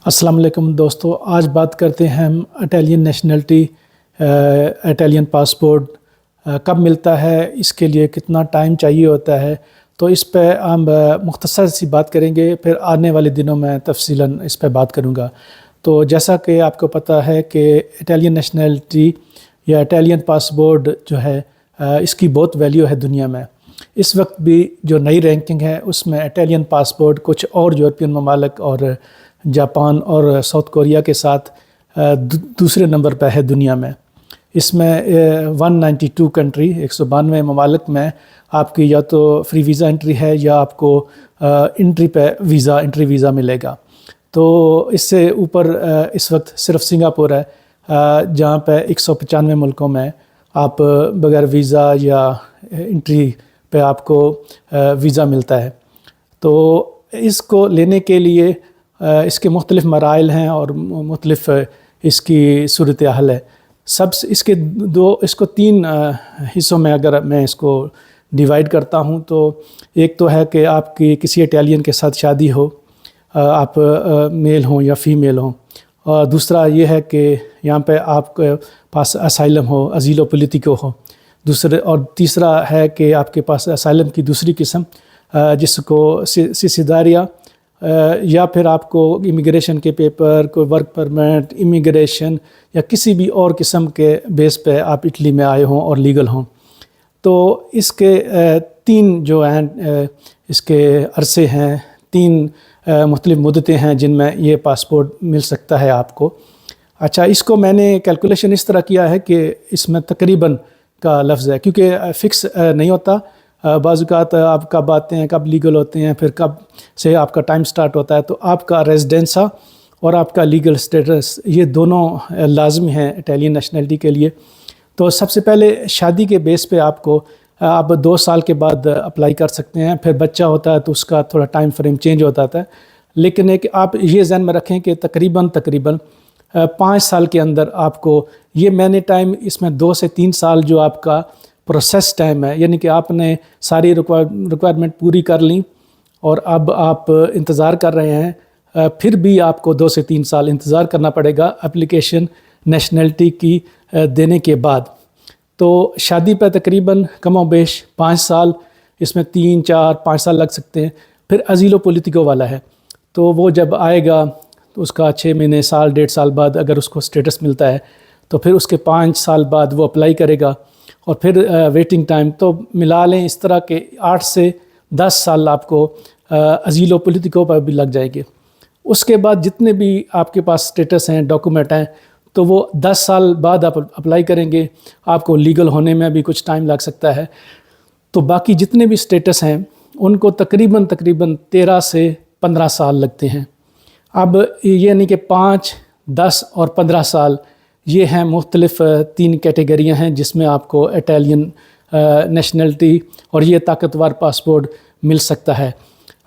السلام علیکم دوستو، آج بات کرتے ہیں ہم اٹالین نیشنلٹی، اٹالین پاسپورٹ کب ملتا ہے، اس کے لیے کتنا ٹائم چاہیے ہوتا ہے۔ تو اس پہ ہم مختصر سی بات کریں گے، پھر آنے والے دنوں میں تفصیلاً اس پہ بات کروں گا۔ تو جیسا کہ آپ کو پتہ ہے کہ اٹالین نیشنلٹی یا اٹالین پاسپورٹ جو ہے اس کی بہت ویلیو ہے دنیا میں۔ اس وقت بھی جو نئی رینکنگ ہے اس میں اٹالین پاسپورٹ کچھ اور یورپین ممالک اور جاپان اور ساؤتھ کوریا کے ساتھ دوسرے نمبر پہ ہے دنیا میں۔ اس میں 192 کنٹری 192 ممالک میں آپ کی یا تو فری ویزا انٹری ہے یا آپ کو انٹری ویزا ملے گا۔ تو اس سے اوپر اس وقت صرف سنگاپور ہے جہاں پہ 195 ملکوں میں آپ بغیر ویزا یا انٹری پہ آپ کو ویزا ملتا ہے۔ تو اس کو لینے کے لیے اس کے مختلف مراحل ہیں اور مختلف اس کی صورتحال ہے۔ اس کو 3 حصوں میں اگر میں اس کو ڈیوائیڈ کرتا ہوں تو ایک تو ہے کہ آپ کی کسی اٹالین کے ساتھ شادی ہو، آپ میل ہوں یا فیمیل ہوں، اور دوسرا یہ ہے کہ یہاں پہ آپ کے پاس اسائلم ہو، ازیلو پولیٹیکو ہو، اور تیسرا ہے کہ آپ کے پاس اسائلم کی دوسری قسم جس کو سیسیداریا، یا پھر آپ کو امیگریشن کے پیپر، کوئی ورک پرمٹ، امیگریشن یا کسی بھی اور قسم کے بیس پہ آپ اٹلی میں آئے ہوں اور لیگل ہوں۔ تو اس کے 3 جو ہیں اس کے عرصے ہیں، 3 مختلف مدتیں ہیں جن میں یہ پاسپورٹ مل سکتا ہے آپ کو۔ اچھا، اس کو میں نے کیلکولیشن اس طرح کیا ہے کہ اس میں تقریباً کا لفظ ہے، کیونکہ فکس نہیں ہوتا۔ بعض اوقات آپ کب آتے ہیں، کب لیگل ہوتے ہیں، پھر کب سے آپ کا ٹائم سٹارٹ ہوتا ہے۔ تو آپ کا ریزیڈنسا اور آپ کا لیگل سٹیٹس یہ دونوں لازمی ہیں اٹالین نیشنلٹی کے لیے۔ تو سب سے پہلے شادی کے بیس پہ آپ 2 سال کے بعد اپلائی کر سکتے ہیں، پھر بچہ ہوتا ہے تو اس کا تھوڑا ٹائم فریم چینج ہوتا ہے، لیکن ایک آپ یہ ذہن میں رکھیں کہ تقریباً 5 سال کے اندر آپ کو یہ مینی ٹائم، اس میں 2 سے 3 سال جو آپ کا پروسیس ٹائم ہے، یعنی کہ آپ نے ساری ریکوائرمنٹ پوری کر لیں اور اب آپ انتظار کر رہے ہیں، پھر بھی آپ کو 2 سے 3 سال انتظار کرنا پڑے گا اپلیکیشن نیشنلٹی کی دینے کے بعد۔ تو شادی پہ تقریباً کم و بیش 5 سال، اس میں 3، 4، 5 سال لگ سکتے ہیں۔ پھر ازیلو پولیٹیکو والا ہے، تو وہ جب آئے گا تو اس کا 6 مہینے، سال، 1.5 سال بعد اگر اس کو سٹیٹس ملتا ہے تو پھر اس کے 5 سال بعد وہ اپلائی کرے گا، اور پھر ویٹنگ ٹائم تو ملا لیں اس طرح کہ 8 سے 10 سال آپ کو ازیلو پولیٹیکو پر بھی لگ جائے گے۔ اس کے بعد جتنے بھی آپ کے پاس سٹیٹس ہیں، ڈاکومنٹ ہیں، تو وہ 10 سال بعد آپ اپلائی کریں گے، آپ کو لیگل ہونے میں بھی کچھ ٹائم لگ سکتا ہے۔ تو باقی جتنے بھی سٹیٹس ہیں ان کو تقریباً 13 سے 15 سال لگتے ہیں۔ اب یہ نہیں کہ 5، 10 اور 15 سال، یہ ہیں مختلف 3 کیٹیگریاں ہیں جس میں آپ کو اٹالین نیشنلٹی اور یہ طاقتور پاسپورٹ مل سکتا ہے۔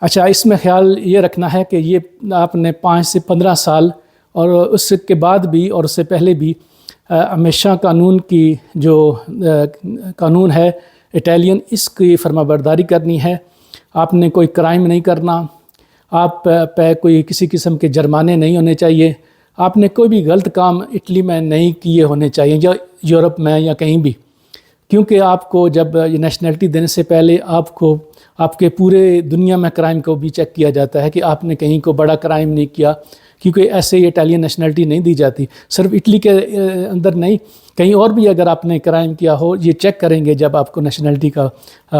اچھا، اس میں خیال یہ رکھنا ہے کہ یہ آپ نے 5 سے 15 سال اور اس کے بعد بھی اور اس سے پہلے بھی ہمیشہ قانون ہے اٹالین، اس کی فرما برداری کرنی ہے۔ آپ نے کوئی کرائم نہیں کرنا، آپ پہ کوئی کسی قسم کے جرمانے نہیں ہونے چاہیے، آپ نے کوئی بھی غلط کام اٹلی میں نہیں کیے ہونے چاہیے یا یورپ میں یا کہیں بھی، کیونکہ آپ کو جب یہ نیشنلٹی دینے سے پہلے آپ کے پورے دنیا میں کرائم کو بھی چیک کیا جاتا ہے کہ آپ نے کہیں کو بڑا کرائم نہیں کیا، کیونکہ ایسے ہی اٹالین نیشنلٹی نہیں دی جاتی۔ صرف اٹلی کے اندر نہیں، کہیں اور بھی اگر آپ نے کرائم کیا ہو یہ چیک کریں گے جب آپ کو نیشنلٹی کا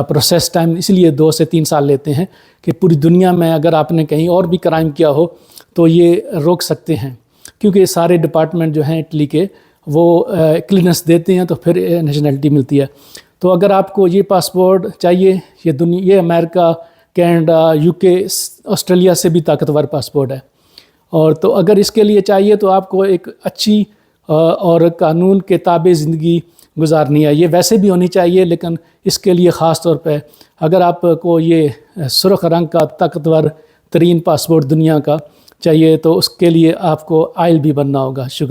پروسیس ٹائم، اس لیے 2 سے 3 سال لیتے ہیں کہ پوری دنیا میں اگر آپ نے کہیں اور بھی کرائم کیا ہو تو یہ روک سکتے ہیں، کیونکہ سارے ڈپارٹمنٹ جو ہیں اٹلی کے وہ کلیئرنس دیتے ہیں تو پھر نیشنلٹی ملتی ہے۔ تو اگر آپ کو یہ پاسپورٹ چاہیے، یہ امریکہ، کینیڈا، UK، آسٹریلیا سے بھی طاقتور پاسپورٹ ہے، اور تو اگر اس کے لیے چاہیے تو آپ کو ایک اچھی اور قانون کے تابع زندگی گزارنی ہے۔ یہ ویسے بھی ہونی چاہیے، لیکن اس کے لیے خاص طور پہ اگر آپ کو یہ سرخ رنگ کا طاقتور ترین پاسپورٹ دنیا کا چاہیے تو اس کے لیے آپ کو آئل بھی بننا ہوگا۔ شکریہ۔